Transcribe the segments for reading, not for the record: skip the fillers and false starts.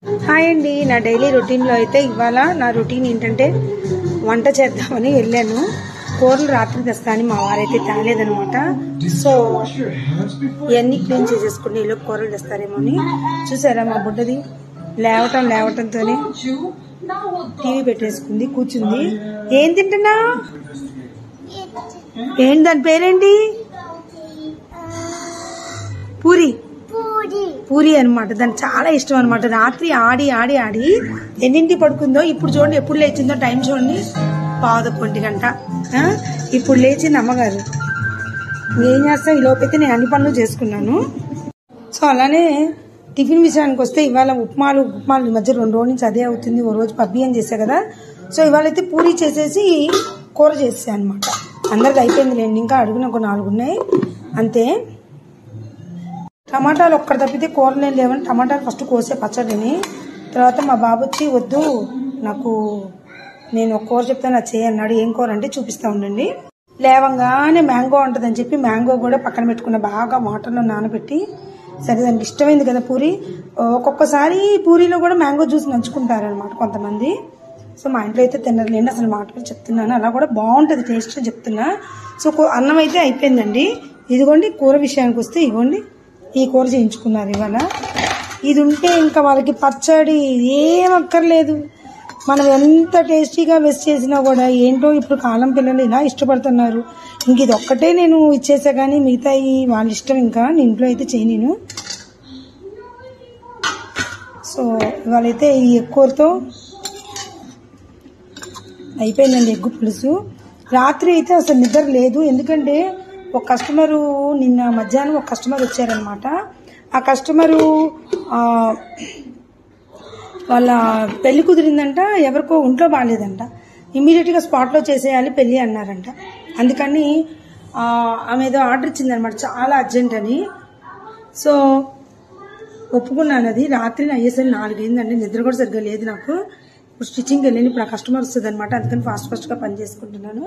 Hi అండి, నా daily రొటీన్లో అయితే ఇవాళ నా రొటీన్ ఏంటంటే వంట చేద్దామని వెళ్ళాను. కూరలు రాత్రి తెస్తాను, మా వారైతే తేలేదనమాట. సో ఇవన్నీ క్లీన్ చేసేసుకుని ఇలా కూరలు తెస్తారేమో అని. చూసారా మా బుడ్డది లేవటంతోనే టీవీ పెట్టేసుకుంది, కూర్చుంది. ఏం తింటున్నా? ఏంటి దాని పేరేంటి? పూరి అనమాట. దానికి చాలా ఇష్టం అనమాట. రాత్రి ఆడి ఆడి ఆడి ఎన్నింటి పడుకుందో ఇప్పుడు చూడండి, ఎప్పుడు లేచిందో టైం చూడండి, 11:00 ఇప్పుడు లేచింది అమ్మగారు. ఏం చేస్తా, ఈ లోపైతే నేను అన్ని పనులు చేసుకున్నాను. సో అలానే టిఫిన్ విషయానికి వస్తే ఇవాళ ఉప్మాలు ఈ మధ్య 2 రోజుల నుంచి అదే అవుతుంది. ఓ రోజు పబ్బి అని చేసా కదా, సో ఇవాళ అయితే పూరి చేసేసి కూర చేసా అనమాట. అందరికి అయిపోయింది లేండి, ఇంకా అడుగున ఒక 4 ఉన్నాయి అంతే. టమాటాలు ఒక్కటి తప్పితే కూరలు ఏం లేవని టమాటాలు ఫస్ట్ కోసే పచ్చడిని. తర్వాత మా బాబు వచ్చి వద్దు నాకు, నేను ఒక కూర చెప్తాను అది చేయన్నాడు. ఏం కూర అంటే చూపిస్తా ఉండండి. లేవంగానే మ్యాంగో ఉంటుందని చెప్పి మ్యాంగో కూడా పక్కన పెట్టుకున్న, బాగా వాటర్లో నానబెట్టి. సరే దానికి ఇష్టమైంది కదా పూరి. ఒక్కొక్కసారి పూరీలో కూడా మ్యాంగో జ్యూస్ నంచుకుంటారనమాట కొంతమంది. సో మా ఇంట్లో అయితే తినలేండి, అసలు మాటలు చెప్తున్నాను. అలా కూడా బాగుంటుంది టేస్ట్ చెప్తున్నా. సో అన్నం అయితే అయిపోయిందండి. ఇదిగోండి కూర విషయానికి వస్తే ఇదిగోండి ఈ కూర చేయించుకున్నారు ఇవాళ. ఇది ఉంటే ఇంకా వాళ్ళకి పచ్చడి ఏం అక్కర్లేదు. మనం ఎంత టేస్టీగా వెస్ట్ చేసినా కూడా ఏంటో ఇప్పుడు కాలం పిల్లలు ఇలా ఇష్టపడుతున్నారు. ఇంక ఇది ఒక్కటే నేను ఇచ్చేసా, కానీ మిగతా వాళ్ళ ఇష్టం. ఇంకా నేను ఇంట్లో అయితే చేయను. సో ఇవాళైతే ఈ ఎక్కువతో అయిపోయిందండి ఎగ్గు పులుసు. రాత్రి అయితే అసలు నిద్ర లేదు, ఎందుకంటే ఒక కస్టమరు నిన్న మధ్యాహ్నం ఒక కస్టమర్ వచ్చారనమాట. ఆ కస్టమరు వాళ్ళ పెళ్లి కుదిరిందంట, ఎవరికో ఒంట్లో బాగాలేదంట, ఇమ్మీడియట్గా స్పాట్లో చేసేయాలి పెళ్లి అన్నారంట. అందుకని ఆమె ఏదో ఆర్డర్ ఇచ్చిందనమాట, చాలా అర్జెంట్ అని. సో ఒప్పుకున్నాను. అది రాత్రి అయ్యేసరికి 4 అయిందండి, నిద్ర కూడా సరిగ్గా లేదు నాకు. ఇప్పుడు స్టిచ్చింగ్కి వెళ్ళింది, ఇప్పుడు ఆ కస్టమర్ వస్తుంది అనమాట, అందుకని ఫాస్ట్గా పని చేసుకుంటున్నాను.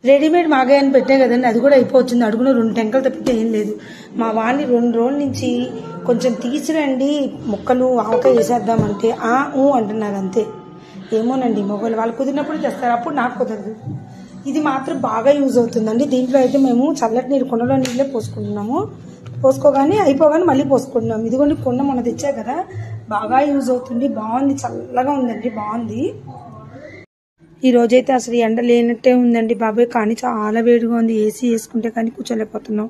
రెడీమేడ్ మాగాయని పెట్టే కదండి, అది కూడా అయిపోతుంది. అడుగున 2 టెంకలు తప్పితే ఏం లేదు. మా వాడిని 2 రోజుల నుంచి కొంచెం తీసిరండి ముక్కలు ఆవకాయ వేసేద్దామంటే అంటున్నారు అంతే. ఏమోనండి, మొగలు వాళ్ళు కుదిరినప్పుడు తెస్తారు, అప్పుడు నాకు కుదరదు. ఇది మాత్రం బాగా యూజ్ అవుతుందండి. దీంట్లో అయితే మేము చల్లటి నీరు, కుండలో నీళ్ళే పోసుకుంటున్నాము. పోసుకోగానే అయిపోగానే మళ్ళీ పోసుకుంటున్నాము. ఇదిగోండి కుండ మొన్న తెచ్చా కదా, బాగా యూజ్ అవుతుంది. బాగుంది, చల్లగా ఉందండి, బాగుంది. ఈ రోజైతే అసలు ఎండ లేనట్టే ఉందండి బాబాయ్, కానీ చాలా వేడిగా ఉంది. ఏసీ వేసుకుంటే కానీ కూర్చోలేకపోతున్నాం.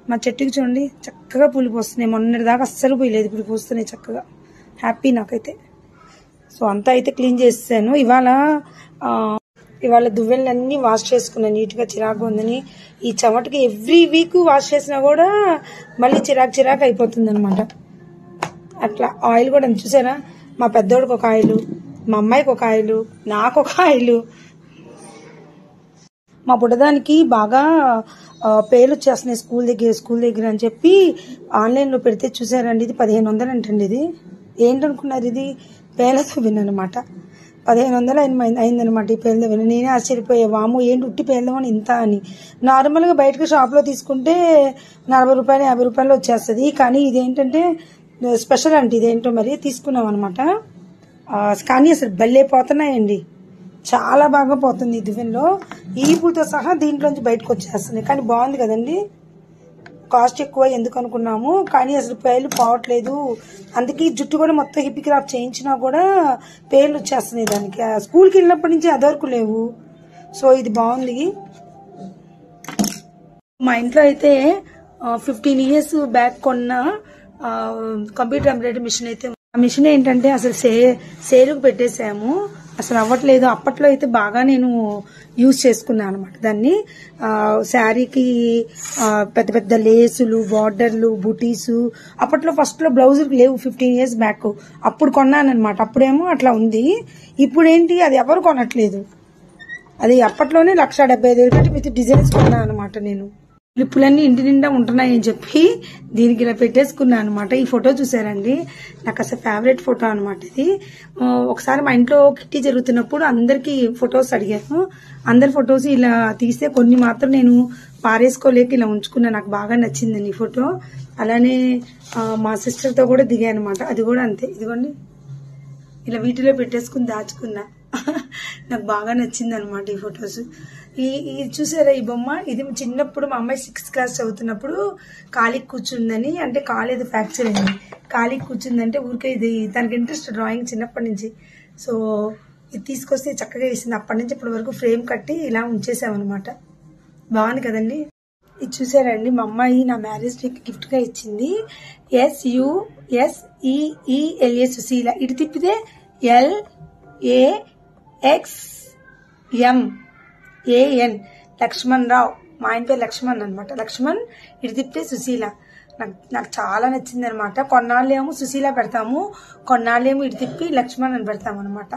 మా చెట్టుకి చూడండి చక్కగా పూలు పోస్తున్నాయి. మొన్నటిదాకా అస్సలు పూయలేదు, ఇప్పుడు పూస్తున్నాయి చక్కగా. హ్యాపీ నాకైతే. సో అంతా అయితే క్లీన్ చేసాను. ఇవాళ దువ్వెళ్ళన్నీ వాష్ చేసుకున్నాను నీట్గా. చిరాకు ఉందని ఈ చెమటకి ఎవ్రీ వీక్ వాష్ చేసినా కూడా మళ్ళీ చిరాకు అయిపోతుంది అనమాట. అట్లా ఆయిల్ కూడా చూసారా, మా పెద్దోడికి ఒక ఆయిల్, మా అమ్మాయికి ఒక ఆయిల్, నాకు ఒక ఆయిల్. మా బుడ్డదానికి బాగా పేర్లు వచ్చేస్తున్నాయి స్కూల్ దగ్గర అని చెప్పి ఆన్లైన్లో పెడితే చూసారండి, ఇది 1500 అంటండి. ఇది ఏంటనుకున్నారు, ఇది పేర్లతో విన్నమాట. 1500 అయిందనమాట ఈ పేర్లతో విన్న. నేనే ఆశ్చర్యపోయా, వాము ఏంటి ఉట్టి పేర్లమని ఇంత అని. నార్మల్గా బయటకు షాప్లో తీసుకుంటే 40 రూపాయలు 50 రూపాయలు వచ్చేస్తుంది, కానీ ఇదేంటంటే స్పెషల్ అంటే ఇదేంటో మరి తీసుకున్నాం అనమాట. కానీ అసలు భలే పోతున్నాయండి, చాలా బాగా పోతుంది. ఈ దువ్వెనలో ఈపులతో సహా దీంట్లోంచి బయటకు వచ్చేస్తుంది. కానీ బాగుంది కదండి, కాస్ట్ ఎక్కువ ఎందుకు అనుకున్నాము, కానీ అసలు పేర్లు పోవట్లేదు. అందుకే జుట్టు కూడా మొత్తం హిప్పీ క్రాప్ చేయించినా కూడా పేర్లు వచ్చేస్తున్నాయి దానికి. స్కూల్కి వెళ్ళినప్పటి నుంచి అదొరకు లేవు. సో ఇది బాగుంది. మా ఇంట్లో అయితే 15 years బ్యాక్ కొన్న కంప్యూటర్ ఎంబ్రాయిడరీ మిషన్ అయితే, ఆ మిషన్ ఏంటంటే అసలు సేలుకు పెట్టేసాము, అసలు అవ్వట్లేదు. అప్పట్లో అయితే బాగా నేను యూజ్ చేసుకున్నాను అనమాట దాన్ని. శారీకి పెద్ద పెద్ద లేసులు, బార్డర్లు, బుటీసు. అప్పట్లో ఫస్ట్లో బ్లౌజులు లేవు, 15 years బ్యాక్ అప్పుడు కొన్నాను అనమాట. అప్పుడేమో అట్లా ఉంది, ఇప్పుడేంటి అది ఎవరు కొనట్లేదు. అది అప్పట్లోనే 1,75,000 పెట్టి విత్ డిజైన్స్ కొన్నాను అనమాట నేను. క్లిప్పులన్నీ ఇంటి నిండా ఉంటున్నాయని చెప్పి దీనికి ఇలా పెట్టేసుకున్నాను అనమాట. ఈ ఫోటో చూసారండి, నాకు అసలు ఫేవరెట్ ఫోటో అనమాట ఇది. ఒకసారి మా ఇంట్లో కిట్టి జరుగుతున్నప్పుడు అందరికి ఫొటోస్ అడిగాను. అందరి ఫొటోస్ ఇలా తీస్తే కొన్ని మాత్రం నేను పారేసుకోలేక ఇలా ఉంచుకున్నా. నాకు బాగా నచ్చిందండి ఈ ఫోటో. అలానే మా సిస్టర్తో కూడా దిగాను అనమాట. అది కూడా అంతే, ఇదిగోండి ఇలా వీటిలో పెట్టేసుకుని దాచుకున్నా. నాకు బాగా నచ్చింది అనమాట ఈ ఫొటోస్. ఇది చూసారా ఈ బొమ్మ, ఇది చిన్నప్పుడు మా అమ్మాయి 6th క్లాస్ చదువుతున్నప్పుడు ఖాళీకి కూర్చుందని, అంటే కాలు ఏదో ఫ్రాక్చర్ అయింది, ఖాళీకి కూర్చుందంటే ఊరికే ఇది తనకి ఇంట్రెస్ట్ డ్రాయింగ్ చిన్నప్పటి నుంచి. సో ఇది తీసుకొస్తే చక్కగా వేసింది. అప్పటి నుంచి ఇప్పటి వరకు ఫ్రేమ్ కట్టి ఇలా ఉంచేసామన్నమాట. బాగుంది కదండి. ఇది చూసారండి మా అమ్మాయి నా మ్యారేజ్ డేకి గిఫ్ట్ గా ఇచ్చింది. SUSEELA సుశీల. ఇటు తిప్పితే LAXMAN లక్ష్మణ్ రావు. మా ఆయన పేరు లక్ష్మణ్ అనమాట. లక్ష్మణ్, ఇటు తిప్పితే సుశీల. నాకు చాలా నచ్చింది అనమాట. కొన్నాళ్ళేమో సుశీల పెడతాము, కొన్నాళ్ళేమో ఇటు తిప్పి లక్ష్మణ్ అని పెడతాము అనమాట.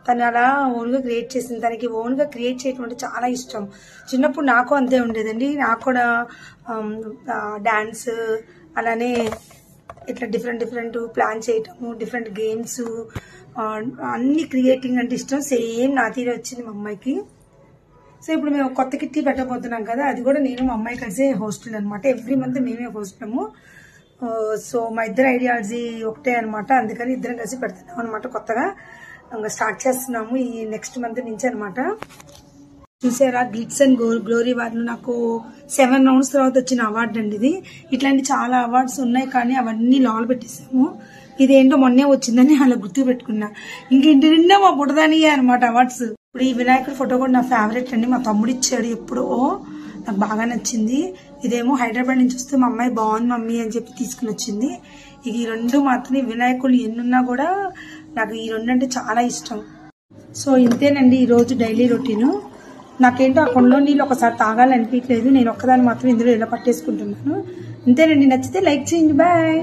తను అలా ఓన్గా క్రియేట్ చేసింది. తనకి ఓన్గా క్రియేట్ చేయడం అంటే చాలా ఇష్టం. చిన్నప్పుడు నాకు అంతే ఉండేదండి. నాకు కూడా డాన్స్, అలానే ఇట్లా డిఫరెంట్ ప్లాన్ చేయటము, డిఫరెంట్ గేమ్స్, అన్ని క్రియేటింగ్ అంటే ఇష్టం. సేమ్ నా తీరే వచ్చింది మా అమ్మాయికి. సో ఇప్పుడు మేము కొత్త కిట్టి పెట్టబోతున్నాం కదా, అది కూడా నేను మా అమ్మాయి కలిసి హోస్టల్ అనమాట. ఎవ్రీ మంత్ మేమే హోస్టము. సో మా ఇద్దరు ఐడియాలజీ ఒకటే అనమాట. అందుకని ఇద్దరం కలిసి పెడుతున్నాం అనమాట. కొత్తగా ఇంకా స్టార్ట్ చేస్తున్నాము ఈ నెక్స్ట్ మంత్ నుంచి అనమాట. చూసారా గ్లిట్స్ అండ్ గ్లోరీ వాళ్ళు నాకు 7 రౌండ్స్ తర్వాత వచ్చిన అవార్డు అండి ఇది. ఇట్లాంటి చాలా అవార్డ్స్ ఉన్నాయి కానీ అవన్నీ లాల్ పెట్టేసాము. ఇదేంటో మొన్నే వచ్చిందని అలా గుర్తు పెట్టుకున్నా. ఇంకేంటి నిండా మా బుడదానియే అనమాట అవార్డ్స్. ఇప్పుడు ఈ వినాయకుడి ఫోటో కూడా నా ఫేవరెట్ అండి. మా తమ్ముడు ఇచ్చాడు ఎప్పుడో, నాకు బాగా నచ్చింది. ఇదేమో హైదరాబాద్ నుంచి వస్తే మా అమ్మాయి బాగుంది మమ్మీ అని చెప్పి తీసుకుని వచ్చింది. ఇక ఈ రెండు మాత్రం వినాయకులు ఎన్నున్నా కూడా నాకు ఈ రెండు అంటే చాలా ఇష్టం. సో ఇంతేనండి ఈ రోజు డైలీ రొటీను. నాకేంటో ఆ కొండలో నీళ్ళు ఒకసారి తాగాలనిపించలేదు. నేను ఒక్కదాన్ని మాత్రం ఇందులో ఇలా పట్టేసుకుంటున్నాను. ఇంతేనండి. నచ్చితే లైక్ చేయండి. బాయ్.